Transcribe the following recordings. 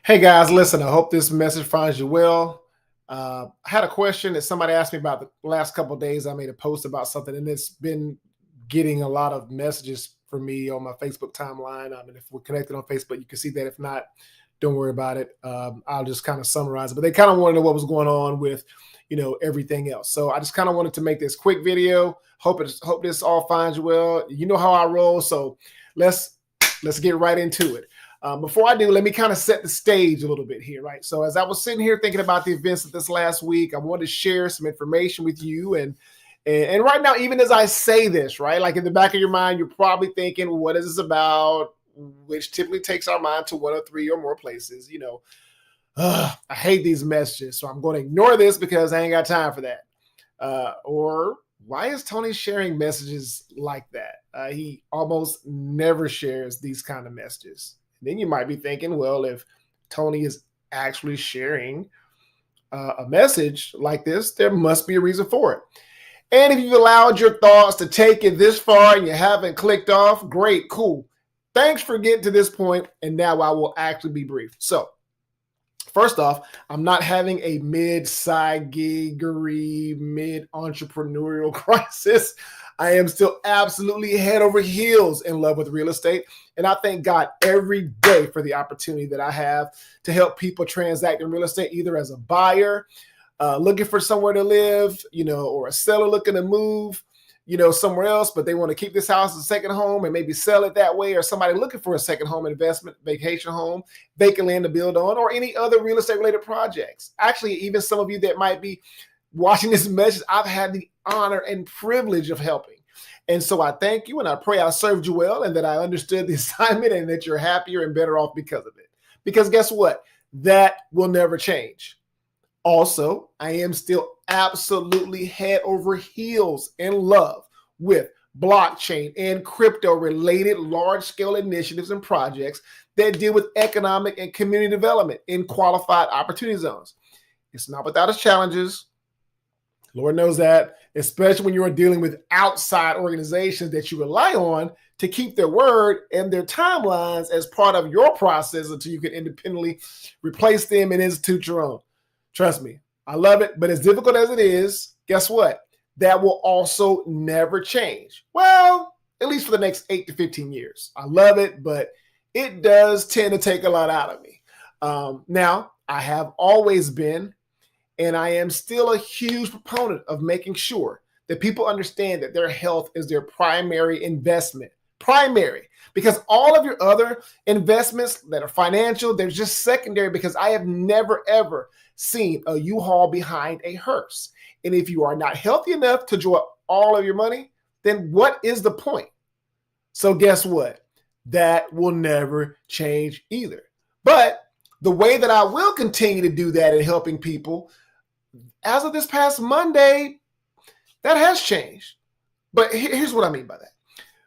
Hey guys, listen, I hope this message finds you well. I had a question that somebody asked me about the last couple of days. I made a post about something, and it's been getting a lot of messages for me on my Facebook timeline. And if we're connected on Facebook, you can see that. If not, don't worry about it. I'll just kind of summarize it. But they kind of want to know what was going on with, everything else. So I just kind of wanted to make this quick video. Hope this all finds you well. You know how I roll, so let's get right into it. Before I do, let me kind of set the stage a little bit here, right? So as I was sitting here thinking about the events of this last week, I wanted to share some information with you. And right now, even as I say this, right, like in the back of your mind, you're probably thinking, well, what is this about? Which typically takes our mind to one of three or more places. I hate these messages, so I'm going to ignore this because I ain't got time for that. Or why is Tony sharing messages like that? He almost never shares these kind of messages. Then you might be thinking, well, if Tony is actually sharing a message like this, there must be a reason for it. And if you've allowed your thoughts to take it this far and you haven't clicked off, great, cool. Thanks for getting to this point, and now I will actually be brief. So, first off, I'm not having a mid-side gigery, mid-entrepreneurial crisis. I am still absolutely head over heels in love with real estate. And I thank God every day for the opportunity that I have to help people transact in real estate, either as a buyer, looking for somewhere to live, or a seller looking to move, somewhere else, but they want to keep this house as a second home and maybe sell it that way, or somebody looking for a second home investment, vacation home, vacant land to build on, or any other real estate related projects. Actually, even some of you that might be watching this message, I've had the honor and privilege of helping. And so I thank you, and I pray I served you well and that I understood the assignment and that you're happier and better off because of it. Because guess what? That will never change. Also, I am still absolutely head over heels in love with blockchain and crypto related large scale initiatives and projects that deal with economic and community development in qualified opportunity zones. It's not without its challenges. Lord knows that, especially when you're dealing with outside organizations that you rely on to keep their word and their timelines as part of your process until you can independently replace them and institute your own. Trust me, I love it, but as difficult as it is, guess what? That will also never change. Well, at least for the next 8 to 15 years. I love it, but it does tend to take a lot out of me. Now, I have always been, and I am still a huge proponent of making sure that people understand that their health is their primary investment. Primary. Because all of your other investments that are financial, they're just secondary, because I have never, ever seen a U-Haul behind a hearse. And if you are not healthy enough to draw all of your money, then what is the point? So guess what? That will never change either. But the way that I will continue to do that in helping people, as of this past Monday, that has changed. But here's what I mean by that.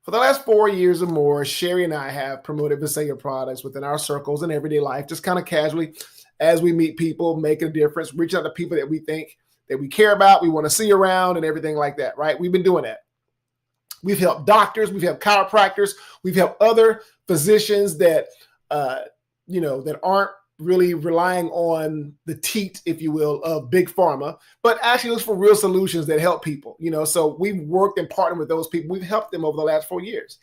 For the last 4 years or more, Sherry and I have promoted Visalia products within our circles in everyday life, just kind of casually as we meet people, making a difference, reaching out to people that we think that we care about, we want to see around and everything like that, right? We've been doing that. We've helped doctors, we've helped chiropractors, we've helped other physicians that, that aren't really relying on the teat, if you will, of big pharma, but actually looks for real solutions that help people, so we've worked and partnered with those people. We've helped them over the last 4 years,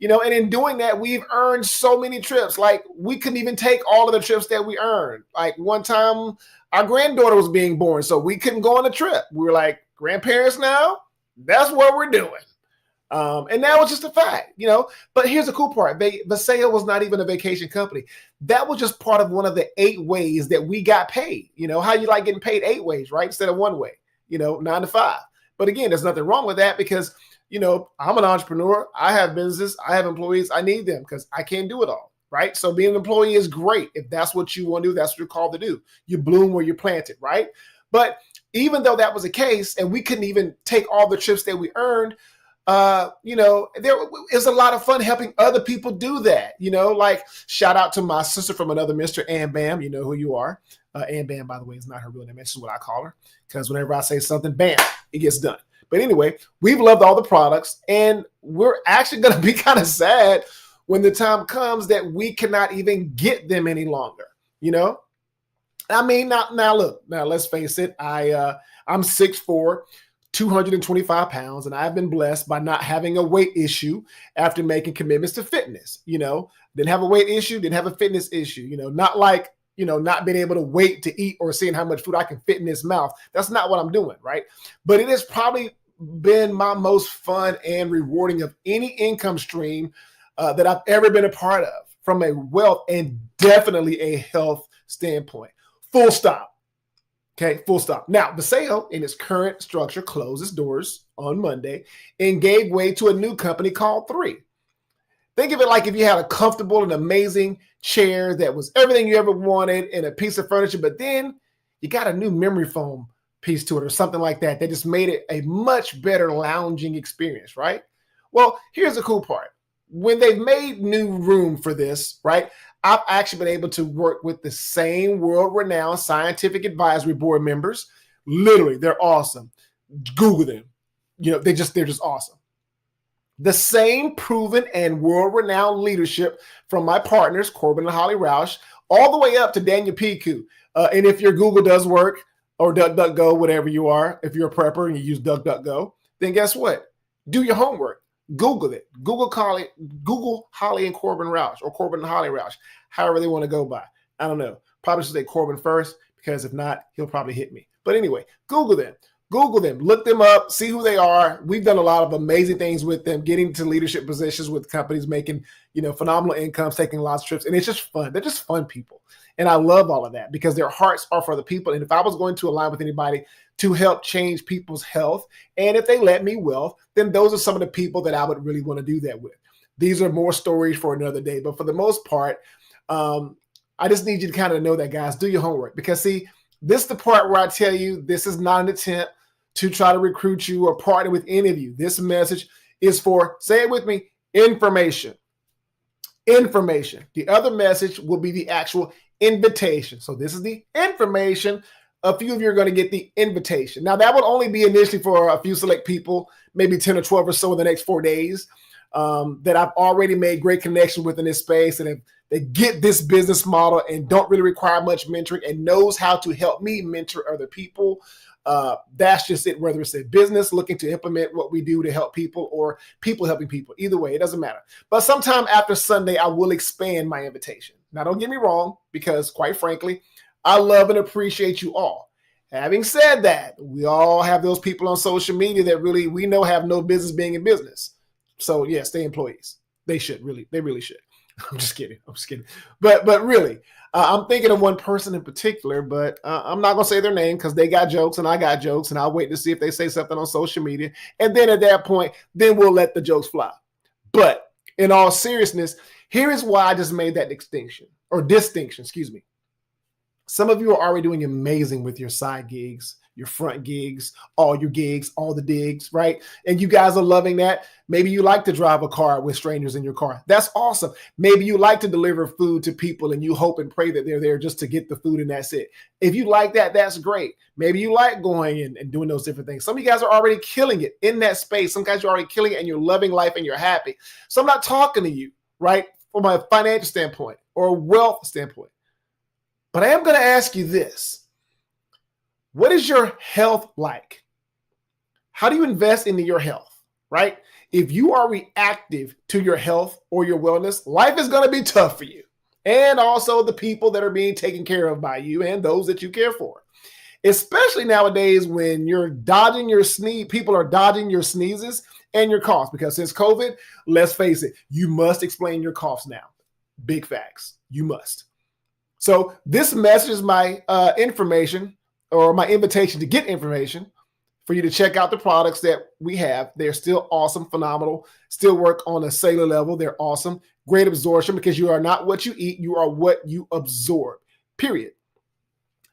and in doing that, we've earned so many trips. Like, we couldn't even take all of the trips that we earned. Like, one time our granddaughter was being born, so we couldn't go on a trip. We were like, grandparents now, that's what we're doing. And that was just a fact, but here's the cool part. Visalia was not even a vacation company. That was just part of one of the 8 ways that we got paid. How you like getting paid 8 ways, right? Instead of 1 way, 9 to 5. But again, there's nothing wrong with that because, I'm an entrepreneur. I have business. I have employees. I need them because I can't do it all, right? So being an employee is great. If that's what you want to do, that's what you're called to do. You bloom where you're planted, right? But even though that was the case and we couldn't even take all the trips that we earned, there is a lot of fun helping other people do that, like shout out to my sister from another Mr. Ann Bam, you know who you are. Ann Bam, by the way, is not her real name. This is what I call her because whenever I say something, bam, it gets done. But anyway, we've loved all the products and we're actually going to be kind of sad when the time comes that we cannot even get them any longer. you know? I mean, now look, now let's face it. I'm 6'4", 225 pounds, and I've been blessed by not having a weight issue after making commitments to fitness. Didn't have a weight issue, didn't have a fitness issue. Not like not being able to wait to eat or seeing how much food I can fit in this mouth. That's not what I'm doing, right? But it has probably been my most fun and rewarding of any income stream that I've ever been a part of, from a wealth and definitely a health standpoint. Full stop. Okay, full stop. Now, the sale in its current structure closed its doors on Monday and gave way to a new company called 3. Think of it like if you had a comfortable and amazing chair that was everything you ever wanted and a piece of furniture, but then you got a new memory foam piece to it or something like that. That just made it a much better lounging experience, right? Well, here's the cool part. When they've made new room for this, right, I've actually been able to work with the same world-renowned scientific advisory board members. Literally, they're awesome. Google them. They're just awesome. The same proven and world-renowned leadership from my partners, Corbin and Holly Roush, all the way up to Daniel Piku. And if your Google does work, or DuckDuckGo, whatever you are, if you're a prepper and you use DuckDuckGo, then guess what? Do your homework. Google it. Google Holly and Corbin Roush, or Corbin and Holly Roush, however they want to go by. I don't know. Probably should say Corbin first, because if not, he'll probably hit me. But anyway, Google them. Look them up, see who they are. We've done a lot of amazing things with them, getting to leadership positions with companies, making phenomenal incomes, taking lots of trips, and it's just fun. They're just fun people, and I love all of that because their hearts are for the people. And if I was going to align with anybody to help change people's health, and if they let me wealth, then those are some of the people that I would really want to do that with. These are more stories for another day, but for the most part, I just need you to kind of know that, guys. Do your homework, because see, this is the part where I tell you this is not an attempt to try to recruit you or partner with any of you. This message is for, say it with me, information. Information. The other message will be the actual invitation. So this is the information. A few of you are going to get the invitation. Now, that will only be initially for a few select people, maybe 10 or 12 or so in the next 4 days, that I've already made great connection with in this space, and they get this business model and don't really require much mentoring and knows how to help me mentor other people. That's just it, whether it's a business looking to implement what we do to help people or people helping people. Either way, it doesn't matter. But sometime after Sunday, I will expand my invitation. Now, don't get me wrong, because quite frankly, I love and appreciate you all. Having said that, we all have those people on social media that really we know have no business being in business. So yeah, stay employees. They really should. I'm just kidding. But really, I'm thinking of one person in particular, but I'm not going to say their name because they got jokes and I got jokes, and I'll wait to see if they say something on social media. And then at that point, then we'll let the jokes fly. But in all seriousness, here is why I just made that distinction. Some of you are already doing amazing with your side gigs, your front gigs, all the digs, right? And you guys are loving that. Maybe you like to drive a car with strangers in your car. That's awesome. Maybe you like to deliver food to people and you hope and pray that they're there just to get the food and that's it. If you like that, that's great. Maybe you like going and doing those different things. Some of you guys are already killing it in that space. Some guys are already killing it and you're loving life and you're happy. So I'm not talking to you, right, from a financial standpoint or a wealth standpoint. But I am going to ask you this. What is your health like? How do you invest into your health, right? If you are reactive to your health or your wellness, life is going to be tough for you. And also the people that are being taken care of by you and those that you care for. Especially nowadays when you're dodging your people are dodging your sneezes and your coughs. Because since COVID, let's face it, you must explain your coughs now. Big facts. You must. So this message is my information or my invitation to get information for you to check out the products that we have. They're still awesome, phenomenal, still work on a cellular level. They're awesome, great absorption because you are not what you eat, you are what you absorb, period.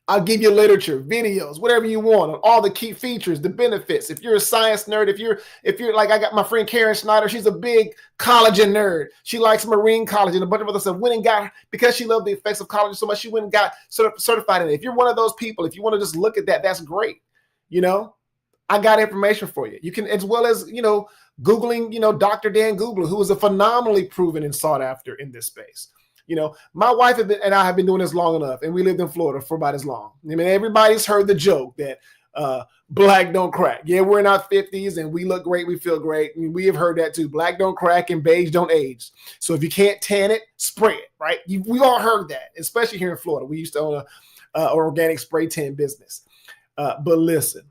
I'll give you literature, videos, whatever you want on all the key features, the benefits. If you're a science nerd, if you're like, I got my friend Karen Schneider, she's a big collagen nerd. She likes marine collagen. A bunch of other stuff. Went and got, because she loved the effects of collagen so much, she went and got certified in it. If you're one of those people, if you want to just look at that, that's great. I got information for you. You can, as well as, Googling, Dr. Dan Googler, who is a phenomenally proven and sought after in this space. My wife and I have been doing this long enough, and we lived in Florida for about as long. I mean, everybody's heard the joke that black don't crack. Yeah, we're in our 50s and we look great, we feel great. And we have heard that too. Black don't crack and beige don't age. So if you can't tan it, spray it, right? We all heard that, especially here in Florida. We used to own an organic spray tan business. But listen,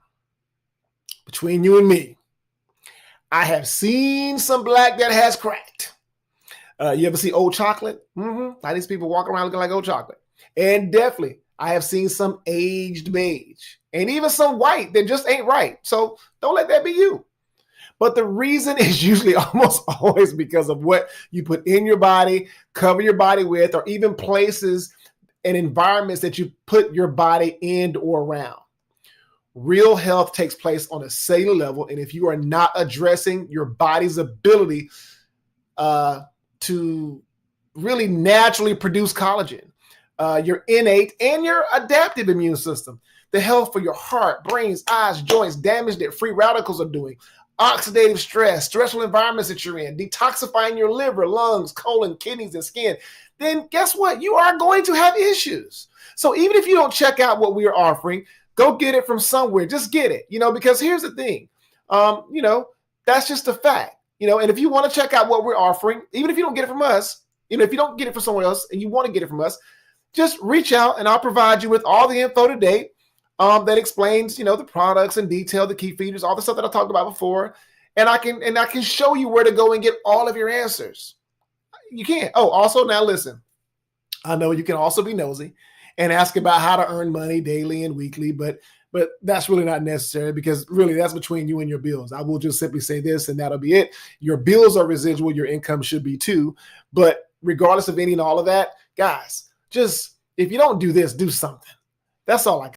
between you and me, I have seen some black that has cracked. You ever see old chocolate? Like these people walk around looking like old chocolate. And definitely, I have seen some aged beige and even some white that just ain't right. So don't let that be you. But the reason is usually almost always because of what you put in your body, cover your body with, or even places and environments that you put your body in or around. Real health takes place on a cellular level. And if you are not addressing your body's ability to really naturally produce collagen, your innate and your adaptive immune system, the health for your heart, brains, eyes, joints, damage that free radicals are doing, oxidative stress, stressful environments that you're in, detoxifying your liver, lungs, colon, kidneys, and skin, then guess what? You are going to have issues. So even if you don't check out what we are offering, go get it from somewhere. Just get it, because here's the thing, that's just a fact, and if you want to check out what we're offering, even if you don't get it from us, if you don't get it from someone else and you want to get it from us, just reach out and I'll provide you with all the info today that explains, the products in detail, the key features, all the stuff that I talked about before. And I can show you where to go and get all of your answers. You can. Oh, also now listen, I know you can also be nosy and ask about how to earn money daily and weekly, but that's really not necessary because really that's between you and your bills. I will just simply say this and that'll be it. Your bills are residual. Your income should be too. But regardless of any and all of that, guys, just if you don't do this, do something. That's all I got.